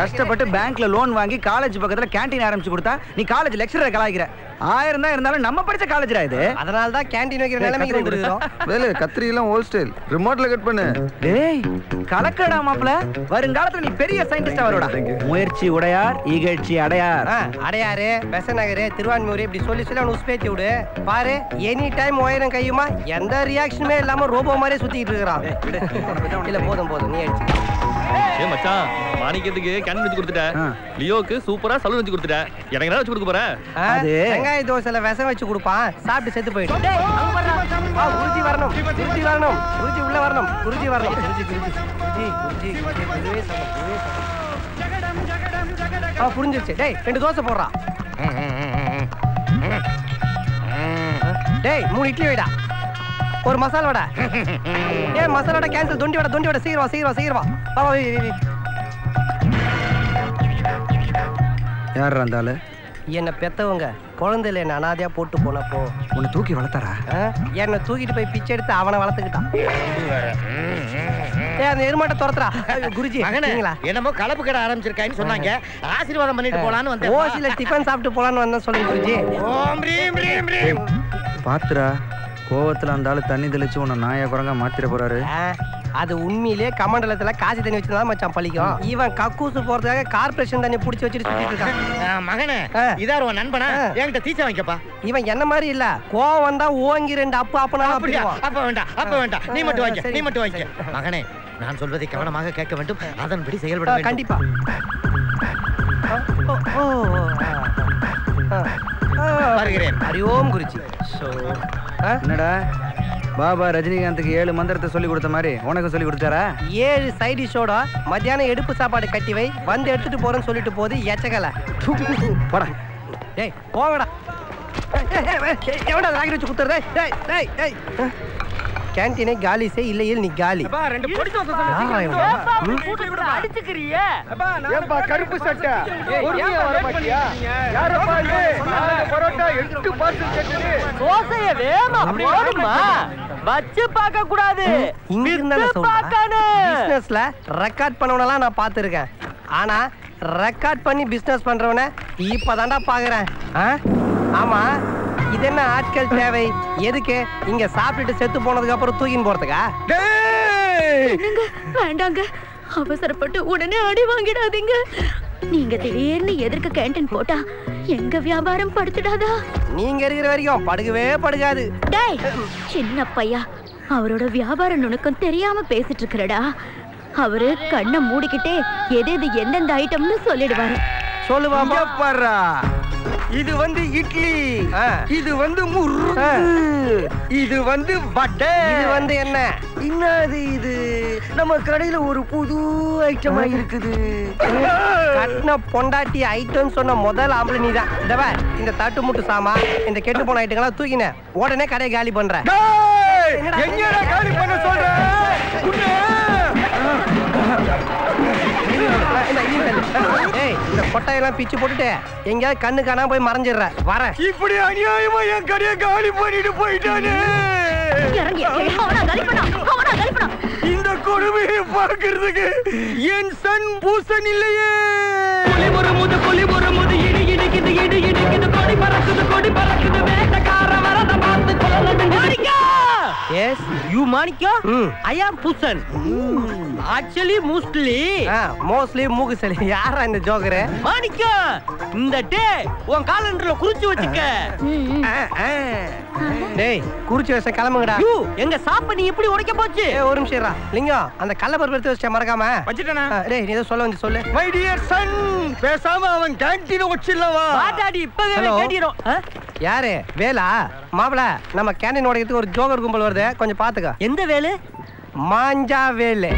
கஷ்டப்பட்டு பேங்க்ல லோன் வாங்கி காலேஜ் பக்கத்துல கேண்டீன் ஆரம்பிச்சு கொடுத்தா நீ காலேஜ் லெக்சரரை கலாய்க்கிற. 1000 தான் இருந்தாலும் நம்ம படிச்ச காலேஜ்ரா இது. அதனால தான் கேண்டீன் வைக்கிற நிலைமைக்கு வந்துருக்கோம். வேலை கத்திரி எல்லாம் ஹோல் ஸ்டைல் ரிமோட்ல கட் பண்ணு. டேய் கலக்கடா மாப்ள, வருங்காலத்துல நீ பெரிய சயின்டிஸ்டா வருடா. முயற்சி உடையார் இகழ்ச்சி அடையார். அடையாறு பெசநகர் திருவான்மூர் இப்படி சொல்லி சொல்லி அவனை உஸ்பேத்தி விடு. பாரு எனி டைம் உயரம் கையுமா எந்த ரியாக்ஷனுமே இல்லாம ரோபோ மாதிரியே சுத்திட்டு இருக்கிறான். இல்ல போதும் போதும் நீ அடிச்சு. ஏ மச்சான், மாணிக்கத்துக்கு கேன் வச்சு கொடுத்துட்டேன். லியோக்கு சூப்பரா சலூன் வச்சு கொடுத்துட்டேன். எனக்கு என்ன வச்சு கொடுக்க போற? அது வெங்காய தோசைல விஷம் வச்சு கொடுப்பான், சாப்பிட்டு செத்து போயிடும். குருஜி வரணும், குருஜி வரணும், குருஜி உள்ள வரணும், குருஜி வரணும். குருஜி குருஜி குருஜி குருஜி குருவே சமம். புரிஞ்சிருச்சு. டேய் 2 தோசை போடுறா. டேய் 3 இட்லி வைடா. ஒரு மசாலா வடை. ஏன் மசாலா வடை கேன்சல். தொண்டி வடை சீக்கிரம் வா. யார் இருந்தாலும் என்ன பெத்தவங்க குழந்தையில என்ன அனாதையா போட்டு போனப்போ உன்னை தூக்கி வளர்த்தாரா? என்னை தூக்கிட்டு போய் பிச்சை எடுத்து அவனை வளர்த்துக்கிட்டான். அந்த எருமாட்ட துரத்துறா. குருஜி என்னமோ கலப்பு கடை ஆரம்பிச்சிருக்கான்னு சொன்னாங்க. ஆசீர்வாதம் பண்ணிட்டு போலான்னு வந்தேன். ஓசில டிஃபன் சாப்பிட்டு போலான்னு வந்தேன். சொல்லுங்க குருஜி. ஓம் ரீம் ரீம் ரீம். பாத்துரா கோவத்துல அந்த ஆளு தண்ணி தெளிச்சு உன்னை நாயா குரங்கா மாத்திர போறாரு. அது உண்மையிலே கமண்டலத்துல காசி தண்ணி வச்சுதான் மச்சான் பழிக்கும். இவன் கக்கூசு போறதுக்காக கார்பரேஷன் தண்ணி புடிச்சு வச்சுட்டு சுத்திட்டு இருக்கான். மகனே இதார் உன் நண்பனா? என்கிட்ட தீச்ச வாங்கிக்கப்பா. இவன் என்ன மாதிரி இல்ல, கோவம் வந்தா ஓங்கி 2 அப்பு அப்பனாலும் அப்படிடுவான். அப்ப வேண்டாம் நீ மட்டும் வாங்க. மகனே நான் சொல்வதை கவனமாக கேட்க வேண்டும், அதன்படி செயல்பட வேண்டும். கண்டிப்பா. வருகிறேன். ஹரிஓம் குருஜி. என்னடா பாபா ரஜினிகாந்துக்கு 7 மந்திரத்தை சொல்லி கொடுத்த மாதிரி உனக்கு சொல்லி கொடுத்தாரா? 7 சைட் டிஷோட மத்தியானம் எடுப்பு சாப்பாடு கட்டி வை, வந்து எடுத்துட்டு போறேன்னு சொல்லிட்டு போது எச்சகல. போடா. டேய் போங்கடா. எவன்டா ராக்கெட் வச்சு குத்துறதே? டேய் கேண்டீனே காலி செய், இல்லையே நீ காலி. அப்பா 2 பொடி தோசை சொன்னீங்க. கூட்டிட்டு அடிச்சுக்கறியே. அப்பா ஏப்பா கருப்பு சட்டை ஒருமையா வர மாட்டியா? யாரப்பா இது? 4 பரோட்டா 8 பார்சல் கேக்குது. தோசைய வேமா போடுமா? வச்சு பார்க்க கூடாது. இங்க இருந்தால சொல்றேன். பிசினஸ்ல ரெக்கார்ட் பண்ணவனலாம் நான் பாத்துர்க்கேன். ஆனா ரெக்கார்ட் பண்ணி பிசினஸ் பண்றவன இப்பதான்டா பாக்குறேன். ஆமா இது என்ன ஆட்கள் தேவை? எதுக்கு இங்க சாப்பிட்டுட்டு செத்து போனதுக்கு அப்புறம் தூக்கின்னு போறதுக்கா? வேண்டாங்க, அவசரப்பட்டு உடனே அடி வாங்கிடாதீங்க. நீங்க திடீர்னு எதிர்க்க கேண்டீன் போட்டா எங்க வியாபாரம் படுத்துடாதா? நீங்க இருக்கிற வரைக்கும் படுகவே படுகாது. டேய் சின்ன பையா, அவரோட வியாபார நுணுக்கம் தெரியாம பேசிட்டு இருக்கறடா. அவரு கண்ணை மூடிக்கிட்டே எது எந்தெந்த ஐட்டம்னு சொல்லிடுவாரு. சொல்லுவாங்க பாருடா. இது வந்து இட்லி, இது வந்து முறுக்கு, இது வந்து வடை, இது வந்து என்ன என்னது இது நம்ம கடையில ஒரு புது ஐட்டமா இருக்குது. கட்டின பொண்டாட்டி ஐட்டம் சொன்ன முதல் ஆம்பளை நீதான். இந்த தட்டு முட்டு சாமா இந்த கெட்டு போன ஐட்டங்களா தூக்கின உடனே கடையை காலி பண்ற. எங்கடா காலி பண்ண சொல்ற? இந்த கொட்டையெல்லாம் பிச்சு போட்டுட்டு எங்கேயாவது கண்ணு காணாம போய் மறைஞ்சிடுற. வர இப்படி அநியாயமா என் கடையை காலி பண்ணிட்டு போயிட்டானே. இந்த கொடுமையை பார்க்கிறதுக்கு என் சன் பூசன் இல்லையே. கொலி ஒரு முது இடி இடிக்குது கொடி பறக்குது வேட்டக்கார வரத பார்த்து கொல்லணும். Yes, you Manikya? I am Pusan. Actually, mostly மூகுசலி. யாரா இந்த ஜோக்கர்? Manikya, இந்த டே உன் காலண்டர்ல குறிச்சு வச்சுக்க. டேய் குறிச்சு வச்ச கிளம்புங்கடா. எங்க சாப்ப நீ எப்படி உடைக்க போச்சு? ஒரு நிமிஷம் இருடா. லிங்கம் அந்த கல்லப்பருப்பு எடுத்து வச்ச மறக்காம. வச்சிட்டேனா? டேய் நீ ஏதோ சொல்ல வந்து சொல்லு. My dear son, பேசாம அவன் கேண்டீன் வச்சிடலவா? வாடாடி இப்பவே கேட்டிரோம். யாரு? வேலா மாப்ள, நம்ம கேண்டீன் உடைக்கிறதுக்கு ஒரு ஜோக்கர் கும்பல் வருது, கொஞ்சம் பாத்துக்க. எந்த வேலு? மாஞ்சா வேலு.